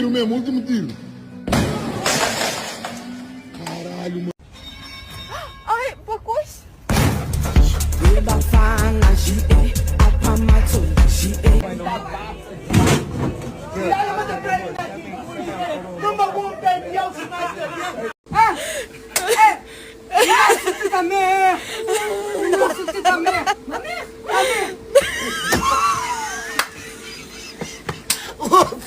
tiro mesmo, último tiro. Caralho, mano. Ay, bagus. Oh,